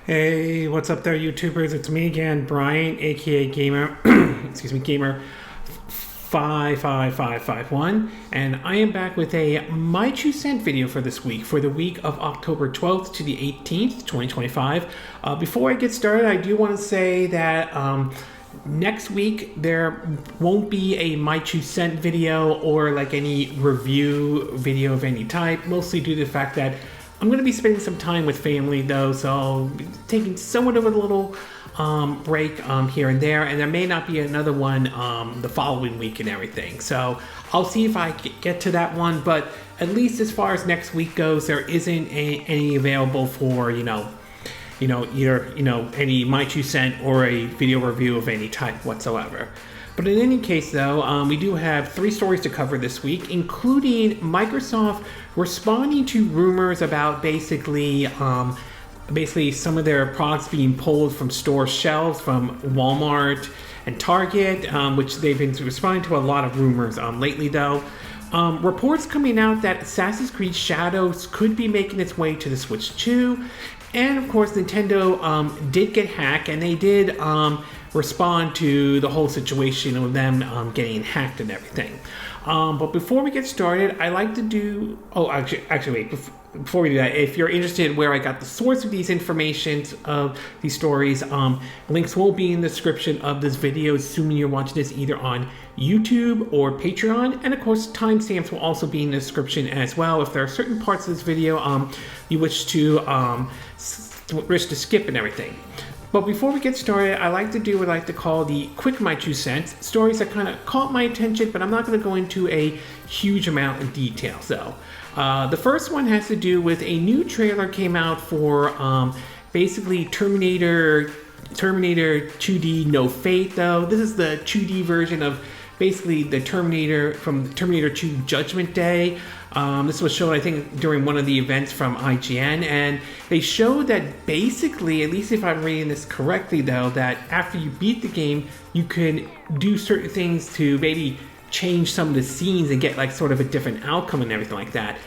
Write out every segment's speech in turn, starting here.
Hey, what's up there, YouTubers? It's me again, Brian, aka Gamer, excuse me, Gamer 55551, and I am back with a My 2 Cent video for this week, for the week of October 12th to the 18th, 2025. Before I get started, I do want to say that next week there won't be a My 2 Cent video or like any review video of any type, mostly due to the fact that I'm going to be spending some time with family though, so I'll be taking somewhat of a little break here and there, and there may not be another one the following week and everything. So I'll see if I get to that one, but at least as far as next week goes, there isn't any available for either any My 2 Cent or a video review of any type whatsoever. But in any case, though, we do have 3 stories to cover this week, including Microsoft responding to rumors about basically some of their products being pulled from store shelves from Walmart and Target, which they've been responding to a lot of rumors lately, though. Reports coming out that Assassin's Creed Shadows could be making its way to the Switch 2. And of course, Nintendo did get hacked, and they did respond to the whole situation of them getting hacked and everything. But before we get started, I like to do... Oh, actually, wait. Before we do that, if you're interested in where I got the source of these information, of these stories, links will be in the description of this video, assuming you're watching this either on YouTube or Patreon. And of course, timestamps will also be in the description as well. If there are certain parts of this video you wish to skip and everything. But before we get started, I like to do what I like to call the quick My 2 Cents, stories that kind of caught my attention, but I'm not going to go into a huge amount of details though. The first one has to do with a new trailer came out for basically Terminator 2D No Fate though. This is the 2D version of basically the Terminator from Terminator 2 Judgment Day. This was shown, I think, during one of the events from IGN, and they showed that basically, at least if I'm reading this correctly though, that after you beat the game, you can do certain things to maybe change some of the scenes and get like sort of a different outcome and everything like that.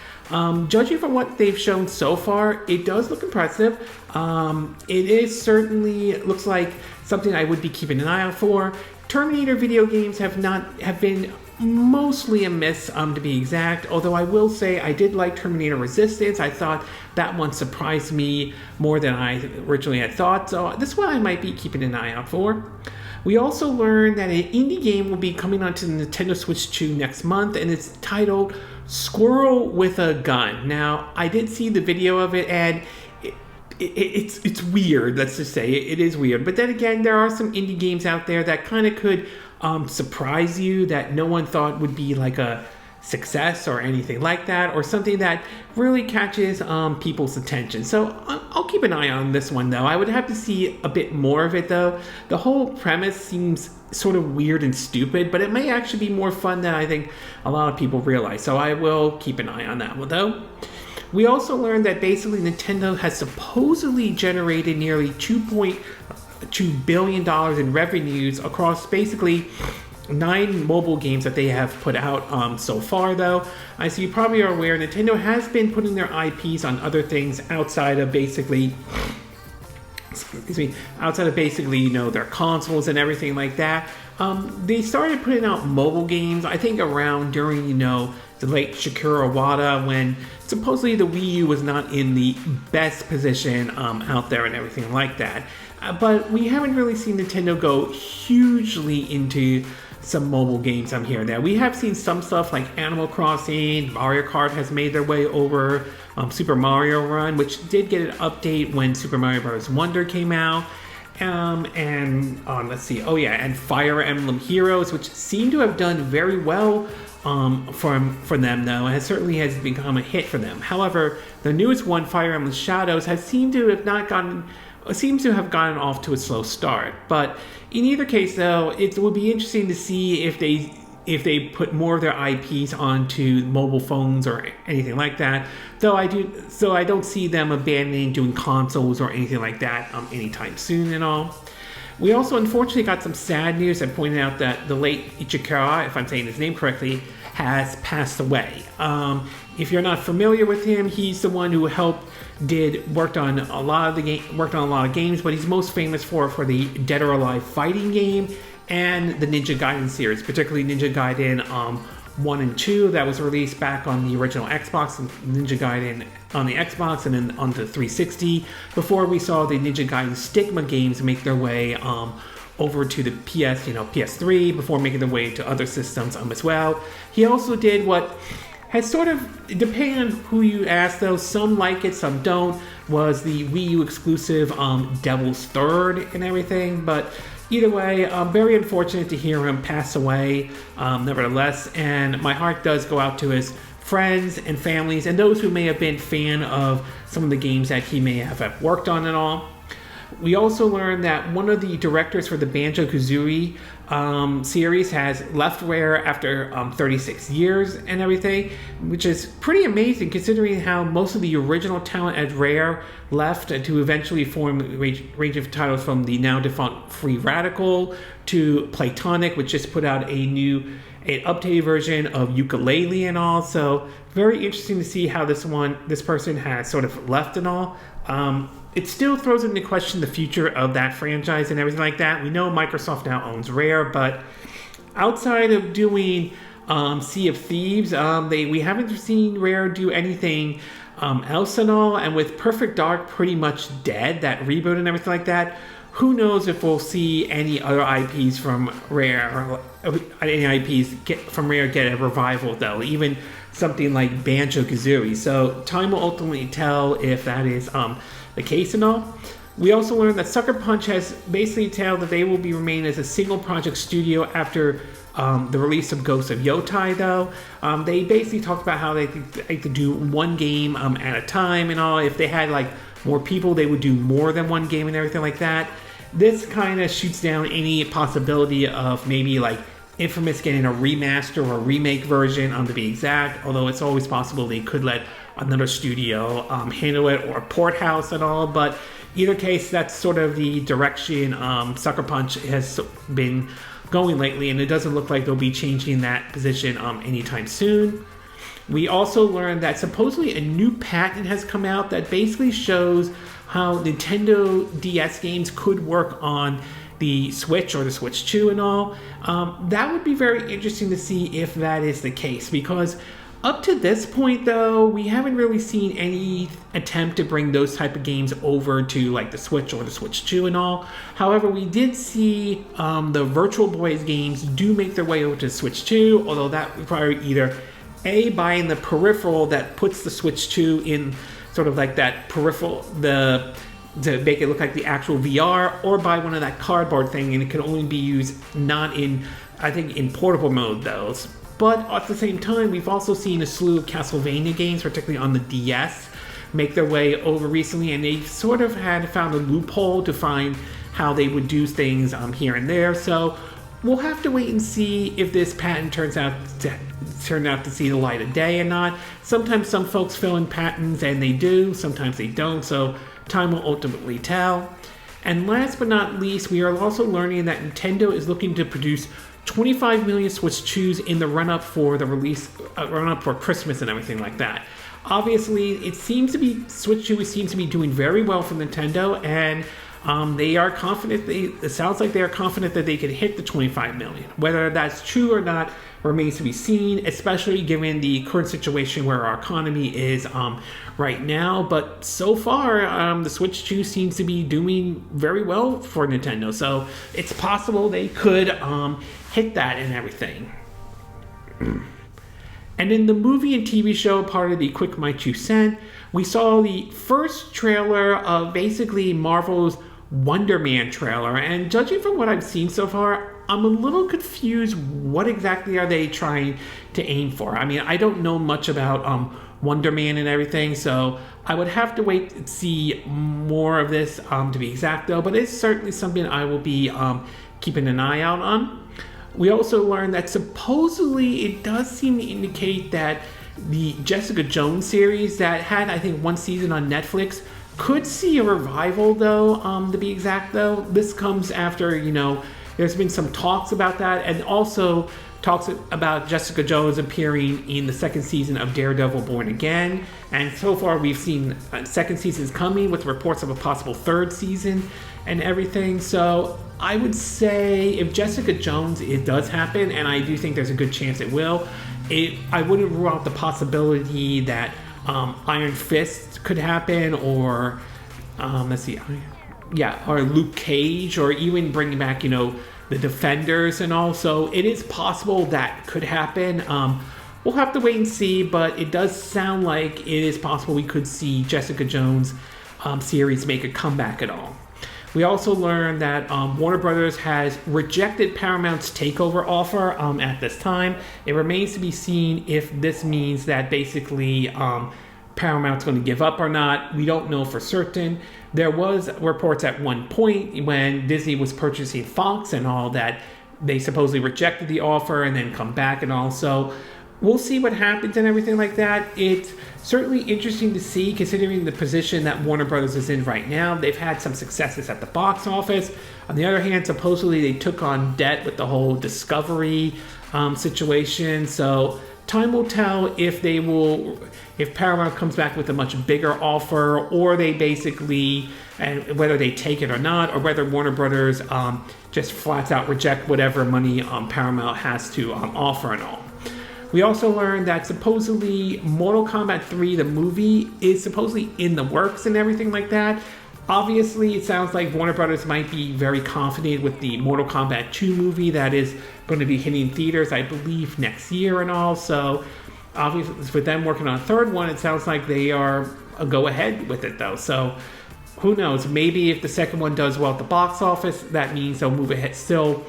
Judging from what they've shown so far, it does look impressive. It is certainly looks like something I would be keeping an eye out for. Terminator video games have been mostly a miss, to be exact, although I will say I did like Terminator Resistance. I thought that one surprised me more than I originally had thought, so this one I might be keeping an eye out for. We also learned that an indie game will be coming onto the Nintendo Switch 2 next month, and it's titled Squirrel with a Gun. Now, I did see the video of it, and it's weird, let's just say. It is weird. But then again, there are some indie games out there that kind of could surprise you, that no one thought would be like a success or anything like that, or something that really catches people's attention. So I'll keep an eye on this one though. I would have to see a bit more of it though. The whole premise seems sort of weird and stupid, but it may actually be more fun than I think a lot of people realize. So I will keep an eye on that one though. We also learned that basically Nintendo has supposedly generated nearly $2.2 billion in revenues across basically 9 mobile games that they have put out so far though. As you probably are aware, Nintendo has been putting their IPs on other things outside of basically their consoles and everything like that. They started putting out mobile games, I think around during the late Shigeru Iwata, when supposedly the Wii U was not in the best position out there and everything like that. But we haven't really seen Nintendo go hugely into some mobile games here and there. We have seen some stuff like Animal Crossing, Mario Kart has made their way over, Super Mario Run, which did get an update when Super Mario Bros. Wonder came out. And Fire Emblem Heroes, which seem to have done very well for them though, and certainly has become a hit for them. However, the newest one, Fire Emblem Shadows, seems to have gotten off to a slow start. But in either case though, it would be interesting to see if they put more of their IPs onto mobile phones or anything like that. So I don't see them abandoning doing consoles or anything like that anytime soon and all. We also unfortunately got some sad news that pointed out that the late Ichikawa, if I'm saying his name correctly, has passed away. If you're not familiar with him, he's the one who worked on a lot of games, but he's most famous for the Dead or Alive fighting game and the Ninja Gaiden series, particularly Ninja Gaiden 1 and 2 that was released back on the original Xbox, and Ninja Gaiden on the Xbox and then onto 360, before we saw the Ninja Gaiden Stigma games make their way over to the PS3, before making their way to other systems as well. He also did what has sort of, depending on who you ask though, some like it, some don't, was the Wii U exclusive Devil's Third and everything, but either way, very unfortunate to hear him pass away, nevertheless, and my heart does go out to his friends and families and those who may have been fan of some of the games that he may have worked on and all. We also learned that one of the directors for the Banjo-Kazooie series has left Rare after 36 years and everything, which is pretty amazing considering how most of the original talent at Rare left to eventually form a range of titles, from the now defunct Free Radical to Playtonic, which just put out an updated version of Yooka-Laylee and all. So very interesting to see how this person has sort of left and all. It still throws into question the future of that franchise and everything like that. We know Microsoft now owns Rare, but outside of doing Sea of Thieves, we haven't seen Rare do anything else and all. And with Perfect Dark pretty much dead, that reboot and everything like that, who knows if we'll see any other IPs from Rare, get a revival though, even something like Banjo-Kazooie. So time will ultimately tell if that is the case and all. We also learned that Sucker Punch has basically told that they will be remain as a single project studio after the release of Ghosts of Yotai though. They basically talked about how they could do one game at a time and all. If they had like more people, they would do more than one game and everything like that. This kind of shoots down any possibility of maybe like Infamous getting a remaster or a remake version, to be exact, although it's always possible they could let another studio handle it, or Porthouse and all. But either case, that's sort of the direction Sucker Punch has been going lately, and it doesn't look like they'll be changing that position anytime soon. We also learned that supposedly a new patent has come out that basically shows how Nintendo DS games could work on the Switch or the Switch 2 and all. That would be very interesting to see if that is the case, because up to this point though, we haven't really seen any attempt to bring those type of games over to like the Switch or the Switch 2 and all. However, we did see the Virtual Boys games do make their way over to Switch 2, although that required either buying the peripheral that puts the Switch 2 in sort of like that peripheral, to make it look like the actual VR, or buy one of that cardboard thing, and it can only be used not in, I think, in portable mode though. But at the same time, we've also seen a slew of Castlevania games, particularly on the DS, make their way over recently, and they sort of had found a loophole to find how they would do things here and there. So we'll have to wait and see if this patent turns out to see the light of day or not. Sometimes some folks fill in patents and they do, sometimes they don't, so time will ultimately tell. And last but not least, we are also learning that Nintendo is looking to produce 25 million Switch 2s in the run-up for the release, run-up for Christmas and everything like that. Obviously, Switch 2 seems to be doing very well for Nintendo, and they are confident. It sounds like they are confident that they can hit the 25 million. Whether that's true or not remains to be seen, especially given the current situation where our economy is right now. But so far, the Switch 2 seems to be doing very well for Nintendo. So it's possible they could hit that and everything. And in the movie and TV show, part of the Quick My 2 Cent, we saw the first trailer of basically Marvel's Wonder Man trailer. And judging from what I've seen so far, I'm a little confused. What exactly are they trying to aim for? I mean, I don't know much about Wonder Man and everything, so I would have to wait and see more of this to be exact though. But it's certainly something I will be keeping an eye out on. We also learned that supposedly it does seem to indicate that the Jessica Jones series that had, I think, one season on Netflix could see a revival though, to be exact though. This comes after, there's been some talks about that, and also talks about Jessica Jones appearing in the second season of Daredevil Born Again. And so far we've seen second seasons coming with reports of a possible third season and everything. So I would say if Jessica Jones, it does happen, and I do think there's a good chance it will, I wouldn't rule out the possibility that Iron Fist could happen, or or Luke Cage, or even bringing back, the Defenders and all. So it is possible that could happen. We'll have to wait and see, but it does sound like it is possible we could see Jessica Jones series make a comeback at all. We also learned that Warner Brothers has rejected Paramount's takeover offer at this time. It remains to be seen if this means that basically Paramount's going to give up or not. We don't know for certain. There was reports at one point when Disney was purchasing Fox and all that they supposedly rejected the offer and then come back and all. So we'll see what happens and everything like that. It's certainly interesting to see, considering the position that Warner Brothers is in right now. They've had some successes at the box office. On the other hand, supposedly they took on debt with the whole Discovery situation. So time will tell if Paramount comes back with a much bigger offer, or they basically, and whether they take it or not, or whether Warner Brothers just flat out reject whatever money Paramount has to offer and all. We also learned that supposedly Mortal Kombat 3, the movie, is supposedly in the works and everything like that. Obviously, it sounds like Warner Brothers might be very confident with the Mortal Kombat 2 movie that is going to be hitting theaters, I believe, next year and all. So, obviously, with them working on a third one, it sounds like they are a go-ahead with it, though. So, who knows? Maybe if the second one does well at the box office, that means they'll move ahead, still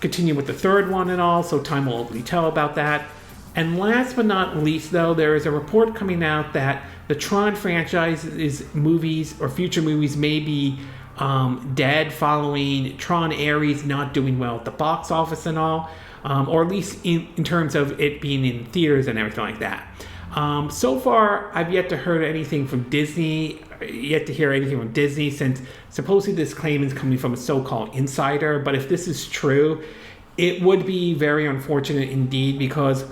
continue with the third one and all. So, time will only tell about that. And last but not least, though, there is a report coming out that the Tron franchise's movies or future movies may be dead following Tron Ares not doing well at the box office and all, or at least in terms of it being in theaters and everything like that. So far, I've yet to hear anything from Disney, since supposedly this claim is coming from a so-called insider. But if this is true, it would be very unfortunate indeed, because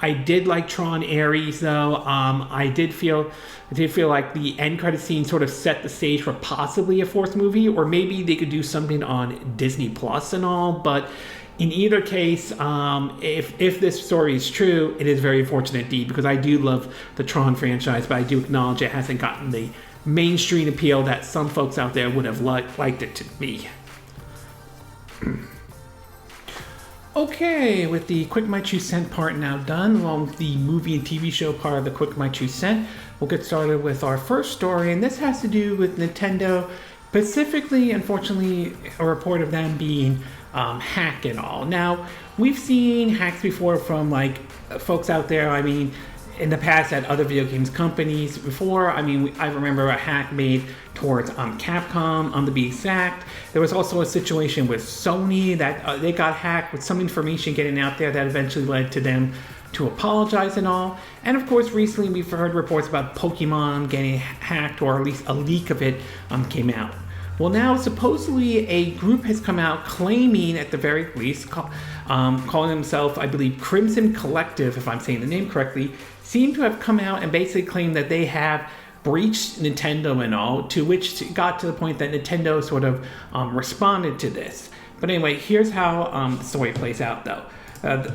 I did like Tron Ares, though. I did feel like the end credit scene sort of set the stage for possibly a fourth movie, or maybe they could do something on Disney Plus and all. But in either case, if this story is true, it is very unfortunate indeed, because I do love the Tron franchise, but I do acknowledge it hasn't gotten the mainstream appeal that some folks out there would have liked it to be. Okay, with the Quick My 2 Cent part now done, along with the movie and TV show part of the Quick My 2 Cent, we'll get started with our first story, and this has to do with Nintendo, specifically, unfortunately, a report of them being hacked and all. Now, we've seen hacks before from, folks out there, in the past at other video games companies before. I remember a hack made towards Capcom, to be exact. There was also a situation with Sony that they got hacked with some information getting out there that eventually led to them to apologize and all. And of course, recently we've heard reports about Pokemon getting hacked, or at least a leak of it came out. Well, now supposedly a group has come out claiming, at the very least, calling themselves, I believe, Crimson Collective, if I'm saying the name correctly, seem to have come out and basically claimed that they have breached Nintendo and all, to which it got to the point that Nintendo sort of responded to this. But anyway, here's how the story plays out, though.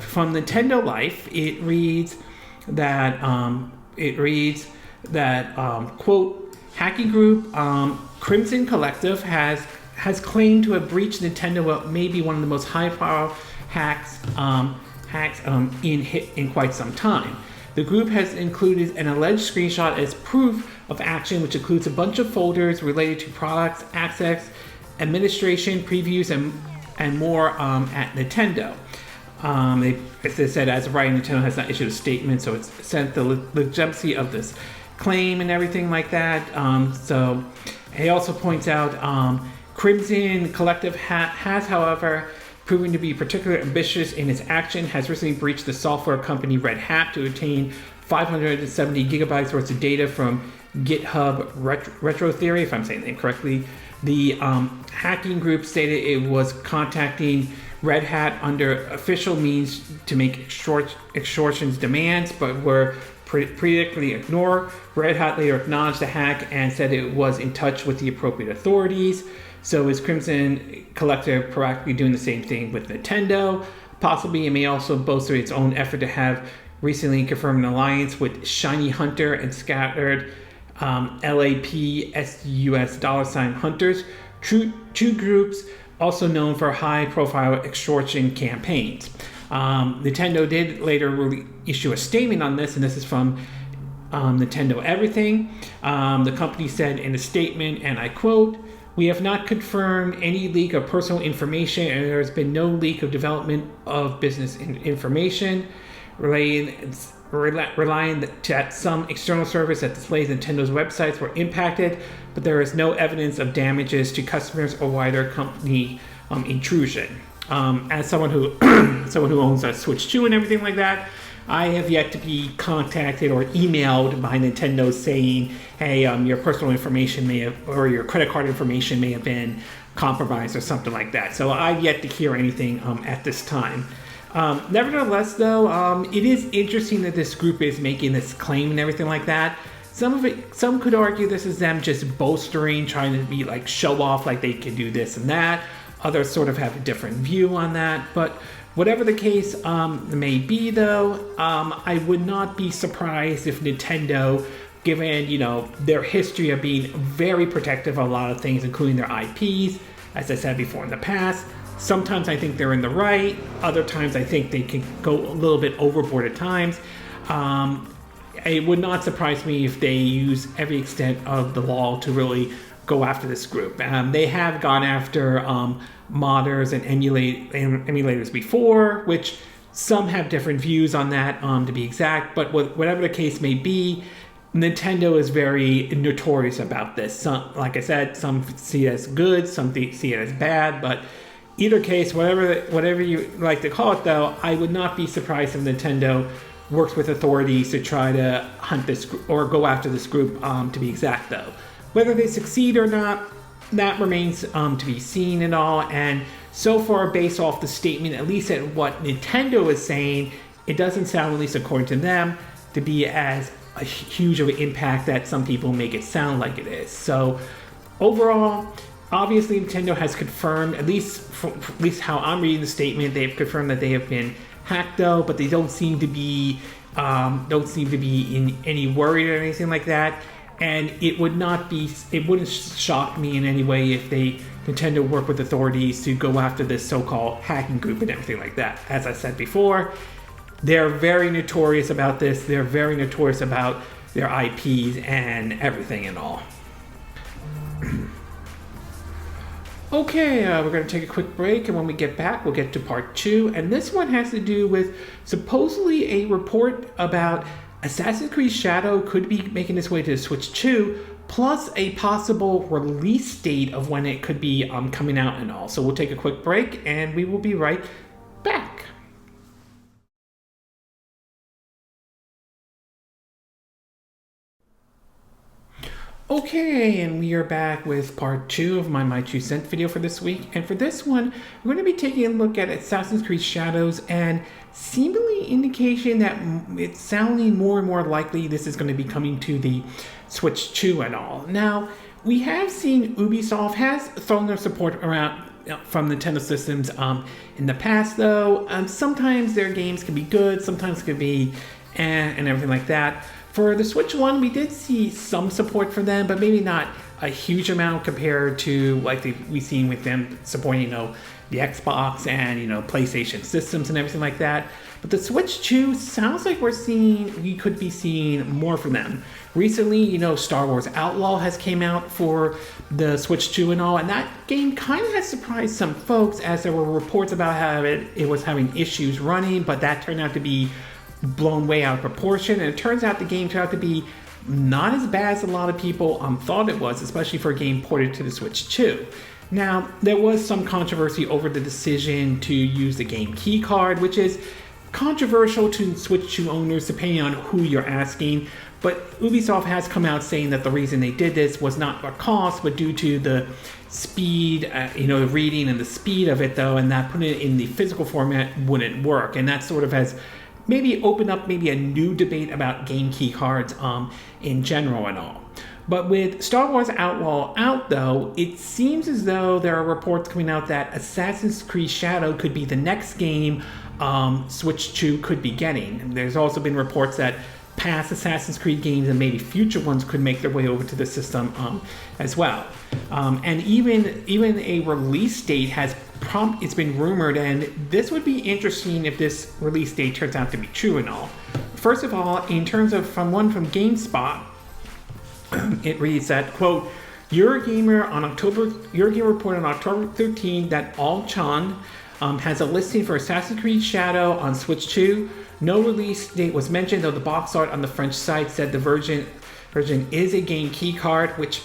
From Nintendo Life, it reads that quote, hacking group Crimson Collective has claimed to have breached Nintendo, what may be one of the most high-profile hacks in quite some time. The group has included an alleged screenshot as proof of action, which includes a bunch of folders related to products, access, administration, previews, and more at Nintendo. As they said, as of right, Nintendo has not issued a statement, so it's sent the legitimacy of this claim and everything like that. So he also points out Crimson Collective has, however, proven to be particularly ambitious in its action, has recently breached the software company Red Hat to obtain 570 gigabytes worth of data from GitHub Retro Theory, if I'm saying that correctly. The hacking group stated it was contacting Red Hat under official means to make extortion's demands, but were predictably ignored. Red Hat later acknowledged the hack and said it was in touch with the appropriate authorities. So is Crimson Collective proactively doing the same thing with Nintendo? Possibly it may also bolster its own effort to have recently confirmed an alliance with Shiny Hunter and Scattered LAPSUS $ hunters, two groups also known for high-profile extortion campaigns. Nintendo did later issue a statement on this, and this is from Nintendo Everything. The company said in a statement, and I quote, "We have not confirmed any leak of personal information, and there has been no leak of development of business information relying that some external service that displays Nintendo's websites were impacted, but there is no evidence of damages to customers or wider company intrusion." As someone who owns a Switch 2 and everything like that, I have yet to be contacted or emailed by Nintendo saying, "Hey, your personal information may have, or your credit card information may have been compromised," or something like that. So I've yet to hear anything at this time. Nevertheless, though, it is interesting that this group is making this claim and everything like that. Some could argue this is them just bolstering, trying to be like show off, like they can do this and that. Others sort of have a different view on that. But whatever the case may be, though, I would not be surprised if Nintendo, given their history of being very protective of a lot of things, including their IPs, as I said before in the past. Sometimes I think they're in the right. Other times I think they can go a little bit overboard at times. It would not surprise me if they use every extent of the law to really go after this group. They have gone after modders and emulators before, which some have different views on that, to be exact. But whatever the case may be, Nintendo is very notorious about this. Some, like I said, some see it as good, some see it as bad, but either case, whatever you like to call it, though, I would not be surprised if Nintendo works with authorities to try to hunt this or go after this group, to be exact, though. Whether they succeed or not, that remains to be seen and all. And so far, based off the statement, at least at what Nintendo is saying, it doesn't sound, at least according to them, to be as a huge of an impact that some people make it sound like it is. So overall, obviously, Nintendo has confirmed, at least how I'm reading the statement, they've confirmed that they have been hacked, though, but they don't seem to be in any worry or anything like that. And it wouldn't shock me in any way if Nintendo worked with authorities to go after this so-called hacking group and everything like that. As I said before, they're very notorious about this. They're very notorious about their IPs and everything and all. Okay, we're going to take a quick break, and when we get back, we'll get to part 2. And this one has to do with supposedly a report about Assassin's Creed Shadow could be making its way to the Switch 2, plus a possible release date of when it could be coming out and all. So we'll take a quick break, and we will be right back. Okay, and we are back with part 2 of my 2 cent video for this week. And for this one, we're going to be taking a look at Assassin's Creed Shadows and seemingly indication that it's sounding more and more likely this is going to be coming to the Switch 2 and all. Now, we have seen Ubisoft has thrown their support around from Nintendo systems in the past, though. Sometimes their games can be good, sometimes can be and everything like that. For the Switch 1, we did see some support for them, but maybe not a huge amount compared to like we've seen with them supporting, the Xbox and, PlayStation systems and everything like that. But the Switch 2 sounds like we could be seeing more from them. Recently, Star Wars Outlaw has came out for the Switch 2 and all, and that game kind of has surprised some folks as there were reports about how it was having issues running, but that turned out to be blown way out of proportion, and it turns out the game turned out to be not as bad as a lot of people thought it was, especially for a game ported to the Switch 2. Now, there was some controversy over the decision to use the game key card, which is controversial to Switch 2 owners depending on who you're asking. But Ubisoft has come out saying that the reason they did this was not for cost, but due to the speed, the reading and the speed of it, though, and that putting it in the physical format wouldn't work. And that sort of has maybe opened up maybe a new debate about game key cards in general and all. But with Star Wars Outlaw out, though, it seems as though there are reports coming out that Assassin's Creed Shadow could be the next game Switch 2 could be getting. And there's also been reports that past Assassin's Creed games and maybe future ones could make their way over to the system as well. And even a release date it's been rumored, and this would be interesting if this release date turns out to be true and all. First of all, in terms of from GameSpot, it reads that, quote, Eurogamer reported on October 13 that Aulx has a listing for Assassin's Creed Shadow on Switch 2. No release date was mentioned, though the box art on the French site said the version is a game key card, which,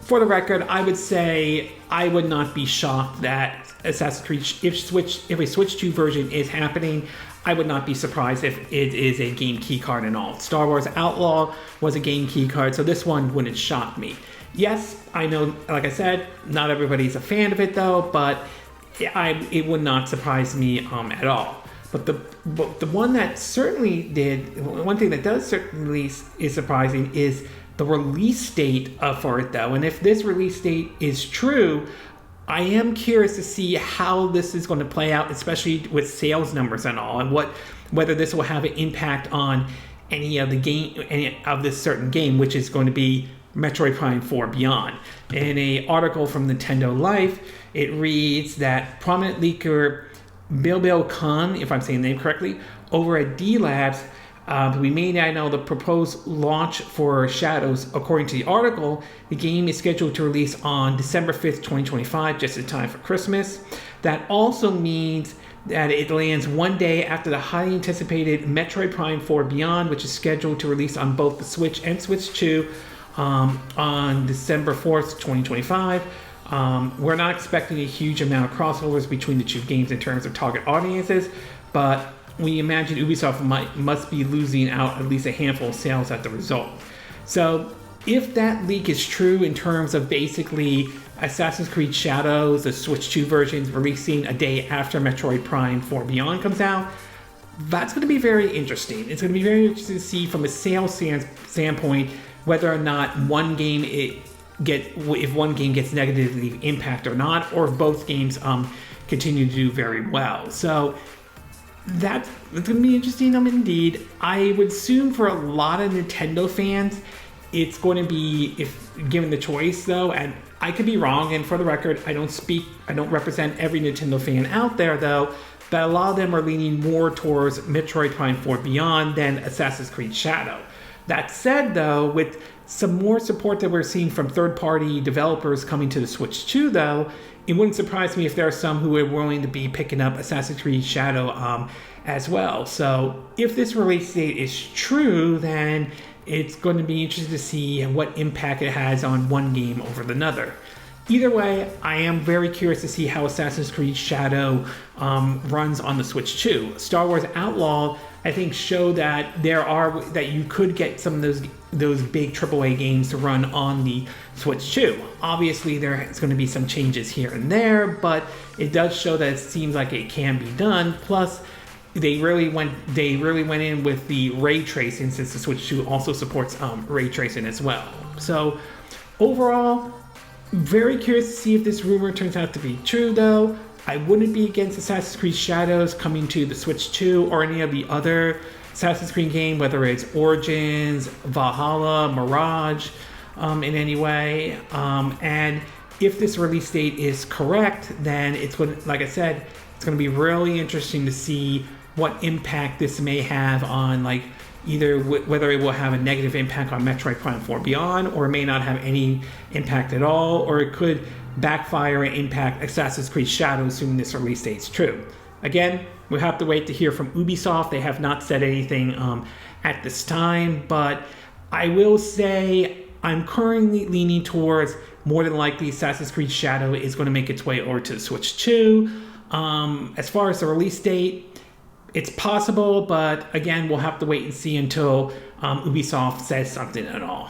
for the record, I would say I would not be shocked that Assassin's Creed, if a Switch 2 version is happening, I would not be surprised if it is a game key card and all. Star Wars Outlaw was a game key card, so this one wouldn't shock me. Yes, I know, like I said, not everybody's a fan of it though, but it would not surprise me at all. But the one that certainly did, one thing that does certainly is surprising is the release date for it though. And if this release date is true, I am curious to see how this is going to play out, especially with sales numbers and all, and whether this will have an impact on any of this certain game, which is going to be Metroid Prime 4 Beyond. In an article from Nintendo Life, it reads that prominent leaker Bilbil Khan, if I'm saying the name correctly, over at D-Labs, we may now know the proposed launch for Shadows. According to the article, the game is scheduled to release on December 5th, 2025, just in time for Christmas. That also means that it lands one day after the highly anticipated Metroid Prime 4 Beyond, which is scheduled to release on both the Switch and Switch 2 on December 4th, 2025. We're not expecting a huge amount of crossovers between the two games in terms of target audiences, but we imagine Ubisoft must be losing out at least a handful of sales as a result. So if that leak is true in terms of basically Assassin's Creed Shadows, the Switch 2 versions releasing a day after Metroid Prime 4 Beyond comes out, that's going to be very interesting. It's going to be very interesting to see from a sales standpoint whether or not if one game gets negatively impacted or not, or if both games continue to do very well. So it's going to be interesting Indeed. I would assume for a lot of Nintendo fans, it's going to be, if given the choice though, and I could be wrong, and for the record, I don't represent every Nintendo fan out there though, but a lot of them are leaning more towards Metroid Prime 4 Beyond than Assassin's Creed Shadow. That said though, with some more support that we're seeing from third-party developers coming to the Switch 2 though, it wouldn't surprise me if there are some who are willing to be picking up Assassin's Creed Shadow as well. So if this release date is true, then it's going to be interesting to see what impact it has on one game over another. Either way, I am very curious to see how Assassin's Creed Shadow runs on the Switch 2. Star Wars Outlaw, I think, showed that you could get some of those big AAA games to run on the Switch 2. Obviously, there's going to be some changes here and there, but it does show that it seems like it can be done. Plus, they really went in with the ray tracing, since the Switch 2 also supports ray tracing as well. So overall, very curious to see if this rumor turns out to be true though. I wouldn't be against Assassin's Creed Shadows coming to the Switch 2 or any of the other Assassin's Creed game, whether it's Origins, Valhalla, Mirage, in any way. And if this release date is correct, then it's going to, like I said, it's going to be really interesting to see what impact this may have on, like, either whether it will have a negative impact on Metroid Prime 4 Beyond, or it may not have any impact at all, or it could backfire and impact Assassin's Creed Shadows, assuming this release date is true. Again, we'll have to wait to hear from Ubisoft. They have not said anything at this time, but I will say I'm currently leaning towards more than likely Assassin's Creed Shadow is going to make its way over to the Switch 2. As far as the release date, It's possible, but again, we'll have to wait and see until Ubisoft says something at all.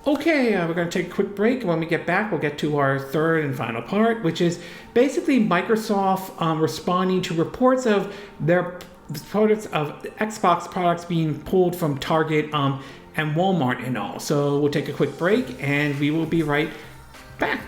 Okay, we're going to take a quick break. When we get back, we'll get to our third and final part, which is basically Microsoft responding to reports of their products of Xbox products being pulled from Target and Walmart and all. So we'll take a quick break, and we will be right back.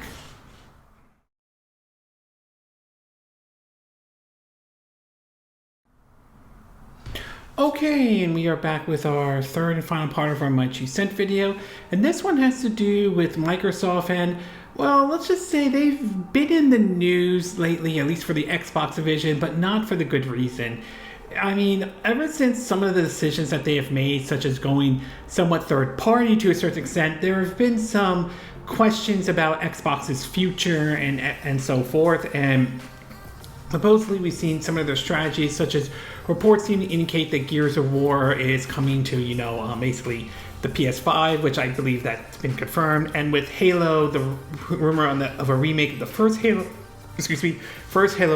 Okay, and we are back with our third and final part of our My 2 Cent video. And this one has to do with Microsoft and, well, let's just say they've been in the news lately, at least for the Xbox division, but not for the good reason. I mean, ever since some of the decisions that they have made, such as going somewhat third party to a certain extent, there have been some questions about Xbox's future and so forth. And supposedly, we've seen some of their strategies, such as reports seem to indicate that Gears of War is coming to, basically the PS5, which I believe that's been confirmed. And with Halo, the rumor of a remake of the first Halo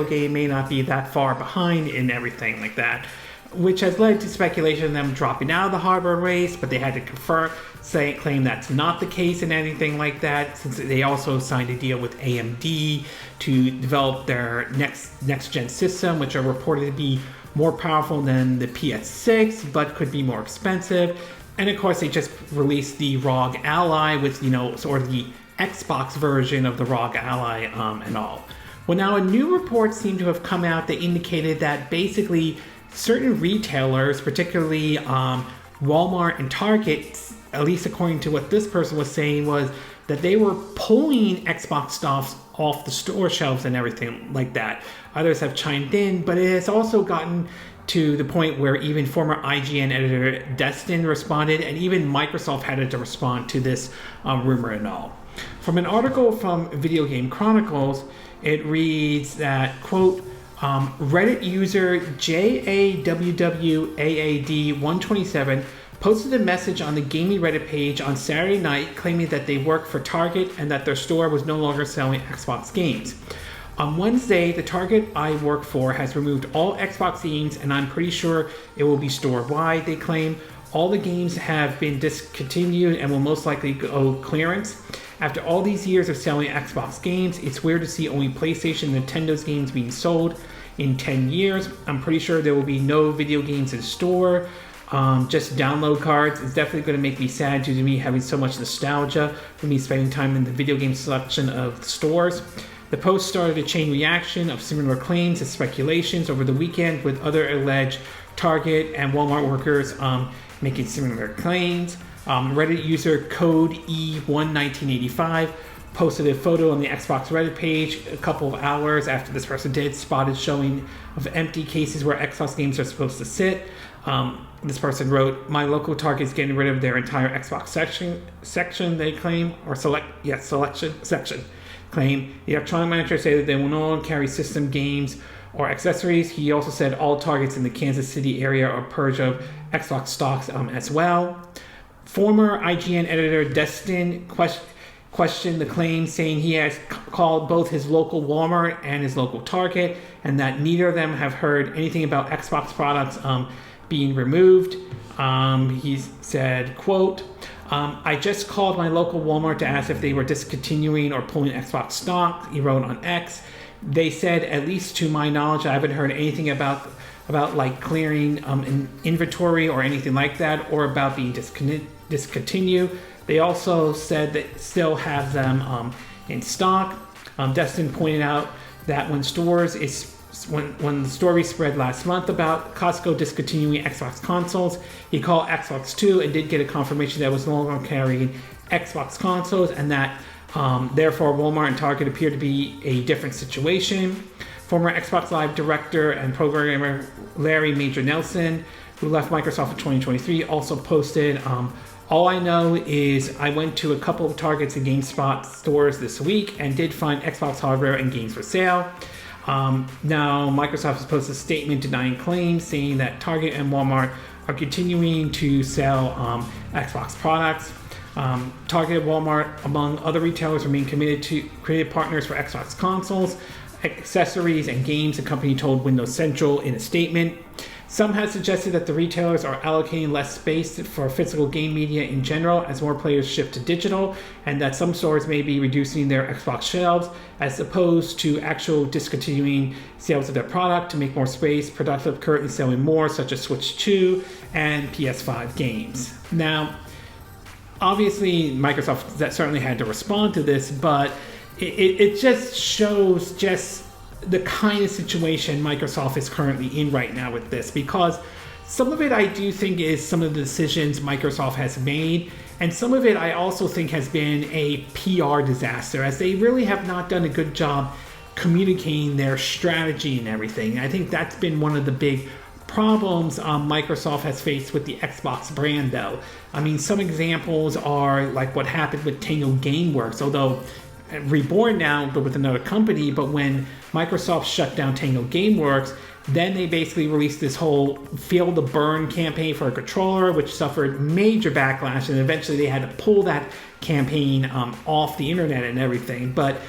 game may not be that far behind in everything like that, which has led to speculation of them dropping out of the hardware race, but they had to claim that's not the case and anything like that, since they also signed a deal with AMD to develop their next gen system, which are reported to be more powerful than the PS6, but could be more expensive. And of course, they just released the ROG Ally with, sort of the Xbox version of the ROG Ally and all. Well, now a new report seemed to have come out that indicated that basically certain retailers, particularly Walmart and Target, at least according to what this person was saying, was that they were pulling Xbox stuff off the store shelves and everything like that. Others have chimed in, but it has also gotten to the point where even former IGN editor Destin responded, and even Microsoft had to respond to this rumor and all. From an article from Video Game Chronicles, it reads that, quote, Reddit user JAWWAAD127 posted a message on the gaming Reddit page on Saturday night claiming that they work for Target and that their store was no longer selling Xbox games. On Wednesday, the Target I work for has removed all Xbox games, and I'm pretty sure it will be store-wide, they claim. All the games have been discontinued and will most likely go clearance. After all these years of selling Xbox games, it's weird to see only PlayStation and Nintendo's games being sold in 10 years. I'm pretty sure there will be no video games in store. Just download cards. It's definitely going to make me sad due to me having so much nostalgia for me spending time in the video game section of the stores. The post started a chain reaction of similar claims and speculations over the weekend, with other alleged Target and Walmart workers making similar claims. Reddit user Code E11985 posted a photo on the Xbox Reddit page a couple of hours after this person did, spotted showing of empty cases where Xbox games are supposed to sit. This person wrote, "My local Target is getting rid of their entire Xbox section, they claim, or selection section. Claim the electronic manager said that they will no longer carry system games or accessories. He also said all Targets in the Kansas City area are purged of Xbox stocks as well." Former IGN editor Destin questioned the claim, saying he has called both his local Walmart and his local Target, and that neither of them have heard anything about Xbox products being removed. He said, quote, I just called my local Walmart to ask if they were discontinuing or pulling Xbox stock, he wrote on X. They said, at least to my knowledge, I haven't heard anything about like clearing an inventory or anything like that, or about being discontinued. They also said that still have them in stock. Destin pointed out that when the story spread last month about Costco discontinuing Xbox consoles, he called Xbox 2 and did get a confirmation that it was no longer carrying Xbox consoles, and that therefore Walmart and Target appear to be a different situation. Former Xbox Live director and programmer Larry Major Nelson, who left Microsoft in 2023, also posted, all I know is I went to a couple of Targets and GameSpot stores this week and did find Xbox hardware and games for sale. Now, Microsoft has posted a statement denying claims, saying that Target and Walmart are continuing to sell Xbox products. Target and Walmart, among other retailers, remain committed partners for Xbox consoles. accessories and games, the company told Windows Central in a statement. Some have suggested that the retailers are allocating less space for physical game media in general as more players shift to digital, and that some stores may be reducing their Xbox shelves as opposed to actual discontinuing sales of their product to make more space. Productive currently selling more, such as Switch 2 and PS5 games. Now, obviously, Microsoft certainly had to respond to this, but it just shows just the kind of situation Microsoft is currently in right now with this, because some of it I do think is some of the decisions Microsoft has made, and some of it I also think has been a PR disaster, as they really have not done a good job communicating their strategy and everything. I think that's been one of the big problems Microsoft has faced with the Xbox brand, though. I mean, some examples are like what happened with Tango Gameworks, although reborn now but with another company. But when Microsoft shut down Tango Gameworks, then they basically released this whole Feel the Burn campaign for a controller, which suffered major backlash, and eventually they had to pull that campaign off the internet and everything. But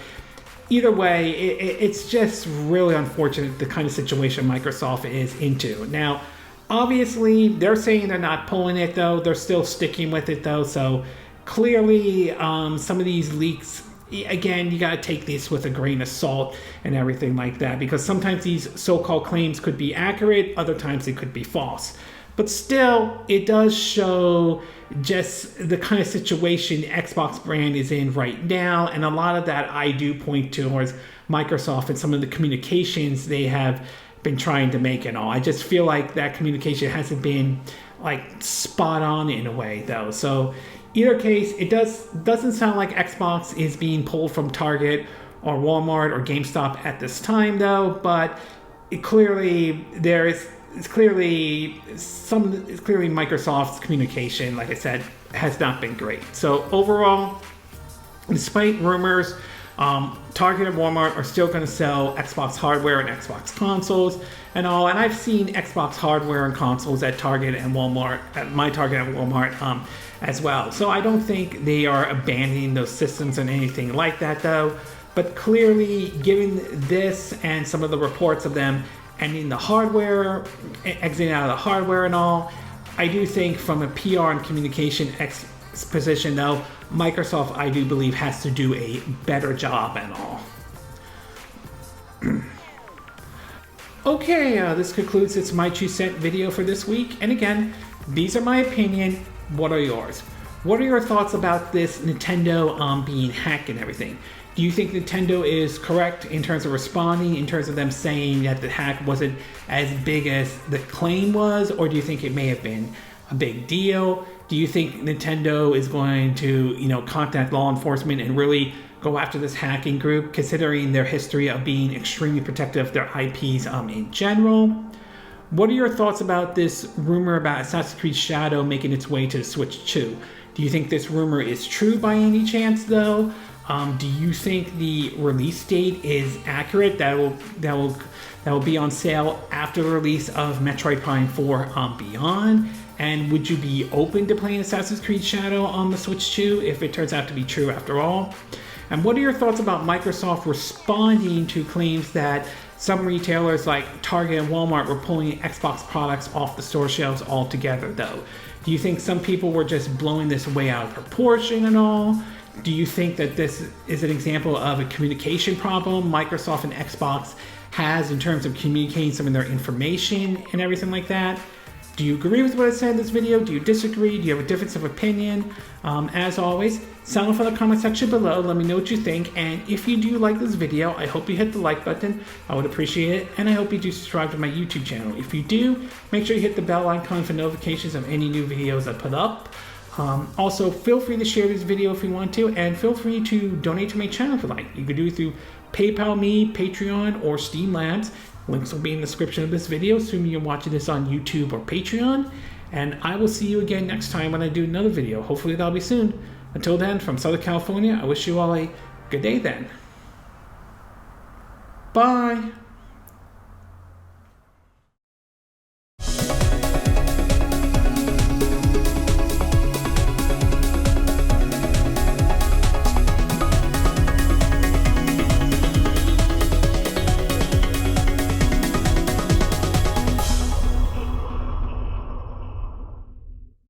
either way, it's just really unfortunate the kind of situation Microsoft is into. Now, obviously, they're saying they're not pulling it, though. They're still sticking with it, though. So clearly, some of these leaks, again, you got to take this with a grain of salt and everything like that, because sometimes these so-called claims could be accurate, other times they could be false. But still, it does show just the kind of situation Xbox brand is in right now, and a lot of that I do point towards Microsoft and some of the communications they have been trying to make and all. I just feel like that communication hasn't been like spot on in a way, though. So either case, it doesn't sound like Xbox is being pulled from Target or Walmart or GameStop at this time, though. But it's clearly Microsoft's communication, like I said, has not been great. So overall, despite rumors, Target and Walmart are still going to sell Xbox hardware and Xbox consoles and all. And I've seen Xbox hardware and consoles at Target and Walmart, at my Target and Walmart as well. So I don't think they are abandoning those systems and anything like that, though. But clearly, given this and some of the reports of them ending the hardware, exiting out of the hardware and all, I do think from a PR and communication position, though, Microsoft, I do believe, has to do a better job and all. Okay, this concludes its My 2 Cent video for this week. And again, these are my opinion. What are yours? What are your thoughts about this Nintendo being hacked and everything? Do you think Nintendo is correct in terms of responding, in terms of them saying that the hack wasn't as big as the claim was, or do you think it may have been a big deal? Do you think Nintendo is going to, contact law enforcement and really go after this hacking group, considering their history of being extremely protective of their IPs in general? What are your thoughts about this rumor about Assassin's Creed Shadow making its way to the Switch 2? Do you think this rumor is true by any chance, though? Do you think the release date is accurate? That will be on sale after the release of Metroid Prime 4 Beyond? And would you be open to playing Assassin's Creed Shadow on the Switch 2 if it turns out to be true after all? And what are your thoughts about Microsoft responding to claims that some retailers like Target and Walmart were pulling Xbox products off the store shelves altogether, though? Do you think some people were just blowing this way out of proportion and all? Do you think that this is an example of a communication problem Microsoft and Xbox has in terms of communicating some of their information and everything like that? Do you agree with what I said in this video? Do you disagree? Do you have a difference of opinion? As always, sound off in the comment section below. Let me know what you think. And if you do like this video, I hope you hit the like button. I would appreciate it. And I hope you do subscribe to my YouTube channel. If you do, make sure you hit the bell icon for notifications of any new videos I put up. Also, feel free to share this video if you want to, and feel free to donate to my channel if you like. You can do it through PayPal Me, Patreon, or Steam Labs. Links will be in the description of this video, assuming you're watching this on YouTube or Patreon. And I will see you again next time when I do another video. Hopefully that'll be soon. Until then, from Southern California, I wish you all a good day then. Bye!